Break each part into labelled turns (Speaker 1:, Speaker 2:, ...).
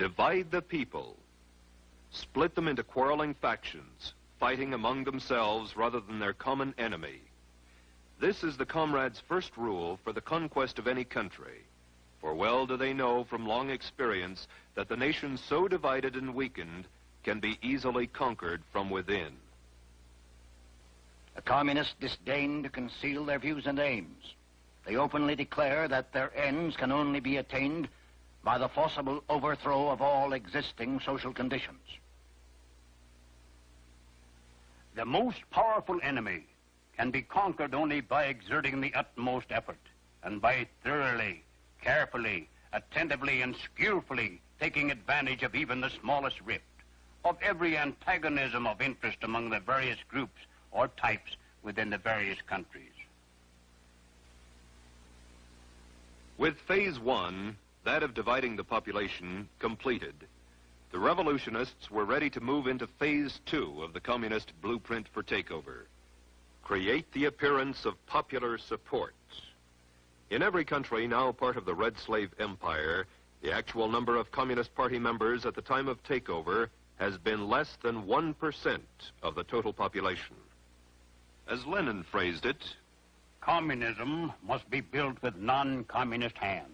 Speaker 1: divide the people, split them into quarreling factions, fighting among themselves rather than their common enemy. This is the comrades' first rule for the conquest of any country, for well do they know from long experience that the nation so divided and weakened can be easily conquered from within.
Speaker 2: The communists disdain to conceal their views and aims. They openly declare that their ends can only be attained by the forcible overthrow of all existing social conditions.
Speaker 3: The most powerful enemy can be conquered only by exerting the utmost effort and by thoroughly, carefully, attentively, and skillfully taking advantage of even the smallest rift, of every antagonism of interest among the various groups or types within the various countries.
Speaker 1: With phase one, that of dividing the population, completed, the revolutionists were ready to move into phase two of the communist blueprint for takeover. Create the appearance of popular support. In every country now part of the Red Slave Empire, the actual number of Communist Party members at the time of takeover has been less than 1% of the total population. As Lenin phrased it,
Speaker 3: communism must be built with non-communist hands.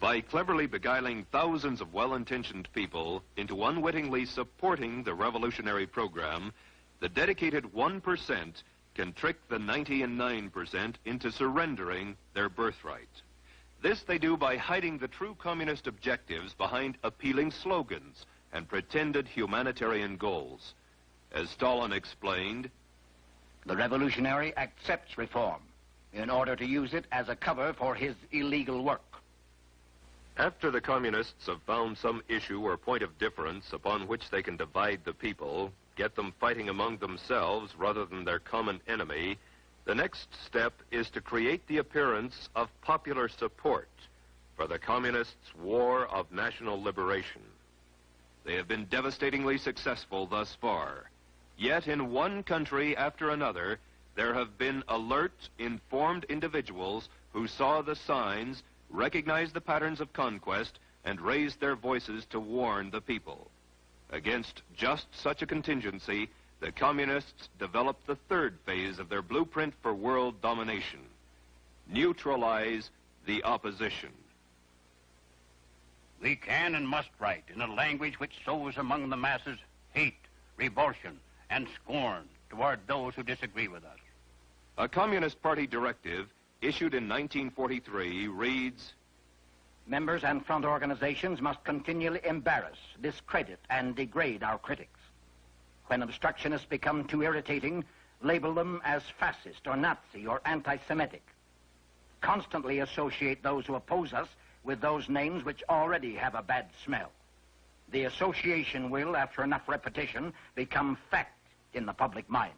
Speaker 1: By cleverly beguiling thousands of well-intentioned people into unwittingly supporting the revolutionary program, the dedicated 1% can trick the 99% into surrendering their birthright. This they do by hiding the true communist objectives behind appealing slogans and pretended humanitarian goals. As Stalin explained,
Speaker 2: the revolutionary accepts reform in order to use it as a cover for his illegal work.
Speaker 1: After the communists have found some issue or point of difference upon which they can divide the people, get them fighting among themselves rather than their common enemy, the next step is to create the appearance of popular support for the communists' war of national liberation. They have been devastatingly successful thus far. Yet in one country after another, there have been alert, informed individuals who saw the signs, recognized the patterns of conquest, and raised their voices to warn the people. Against just such a contingency, the communists developed the third phase of their blueprint for world domination: neutralize the opposition.
Speaker 3: We can and must write in a language which sows among the masses hate, revulsion, and scorn toward those who disagree with us.
Speaker 1: A Communist Party directive issued in 1943 reads,
Speaker 2: members and front organizations must continually embarrass, discredit, and degrade our critics. When obstructionists become too irritating, label them as fascist or Nazi or anti-Semitic. Constantly associate those who oppose us with those names which already have a bad smell. The association will, after enough repetition, become fact in the public mind.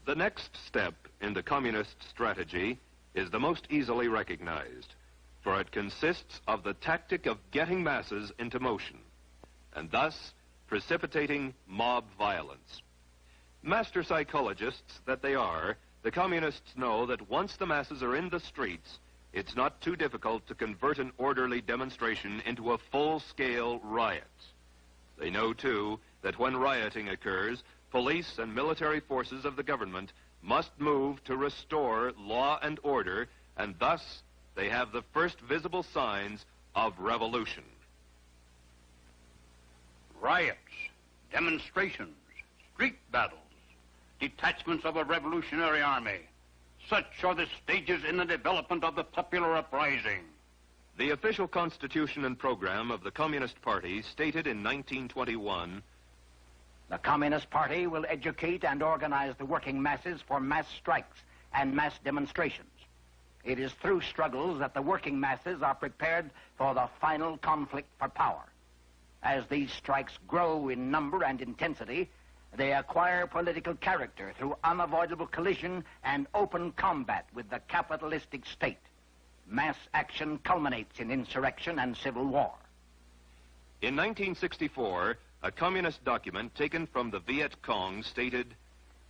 Speaker 1: The next step in the communist strategy is the most easily recognized, for it consists of the tactic of getting masses into motion, and thus precipitating mob violence. Master psychologists that they are, the communists know that once the masses are in the streets, it's not too difficult to convert an orderly demonstration into a full-scale riot. They know, too, that when rioting occurs, police and military forces of the government must move to restore law and order, and thus they have the first visible signs of revolution.
Speaker 3: Riots, demonstrations, street battles, detachments of a revolutionary army. Such are the stages in the development of the popular uprising.
Speaker 1: The official constitution and program of the Communist Party stated in 1921,
Speaker 2: the Communist Party will educate and organize the working masses for mass strikes and mass demonstrations. It is through struggles that the working masses are prepared for the final conflict for power. As these strikes grow in number and intensity, they acquire political character through unavoidable collision and open combat with the capitalistic state. Mass action culminates in insurrection and civil war.
Speaker 1: In 1964, a communist document taken from the Viet Cong stated,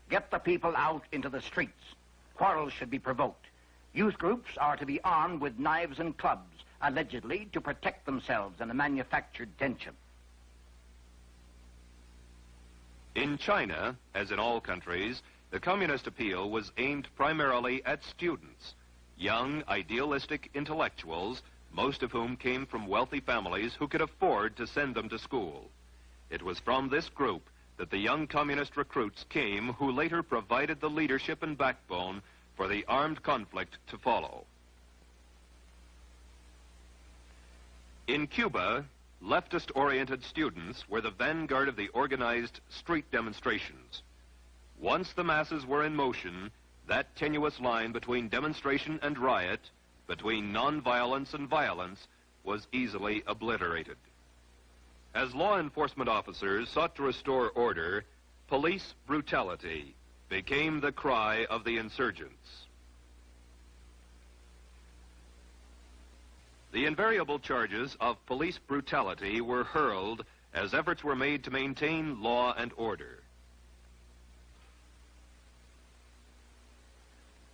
Speaker 2: get the people out into the streets. Quarrels should be provoked. Youth groups are to be armed with knives and clubs, allegedly to protect themselves in a manufactured tension.
Speaker 1: In China, as in all countries, the communist appeal was aimed primarily at students, young, idealistic intellectuals, most of whom came from wealthy families who could afford to send them to school. It was from this group that the young communist recruits came who later provided the leadership and backbone for the armed conflict to follow. In Cuba, leftist-oriented students were the vanguard of the organized street demonstrations. Once the masses were in motion, that tenuous line between demonstration and riot, between nonviolence and violence, was easily obliterated. As law enforcement officers sought to restore order, police brutality became the cry of the insurgents. The invariable charges of police brutality were hurled as efforts were made to maintain law and order.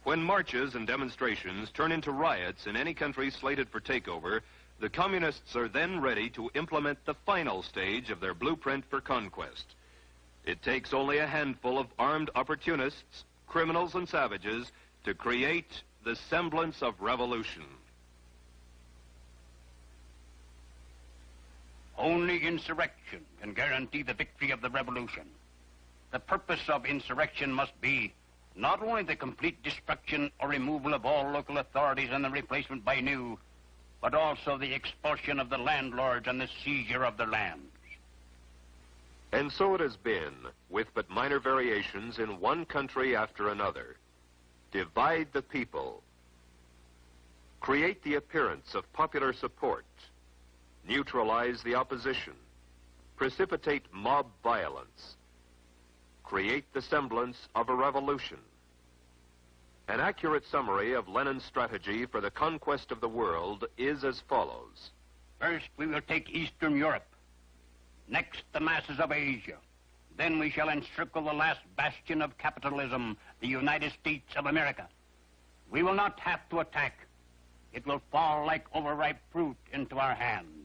Speaker 1: When marches and demonstrations turn into riots in any country slated for takeover, the communists are then ready to implement the final stage of their blueprint for conquest. It takes only a handful of armed opportunists, criminals and savages to create the semblance of revolution.
Speaker 3: Only insurrection can guarantee the victory of the revolution. The purpose of insurrection must be not only the complete destruction or removal of all local authorities and the replacement by new, but also the expulsion of the landlords and the seizure of their lands.
Speaker 1: And so it has been, with but minor variations in one country after another. Divide the people. Create the appearance of popular support. Neutralize the opposition. Precipitate mob violence. Create the semblance of a revolution. An accurate summary of Lenin's strategy for the conquest of the world is as follows.
Speaker 3: First, we will take Eastern Europe. Next, the masses of Asia. Then we shall encircle the last bastion of capitalism, the United States of America. We will not have to attack. It will fall like overripe fruit into our hands.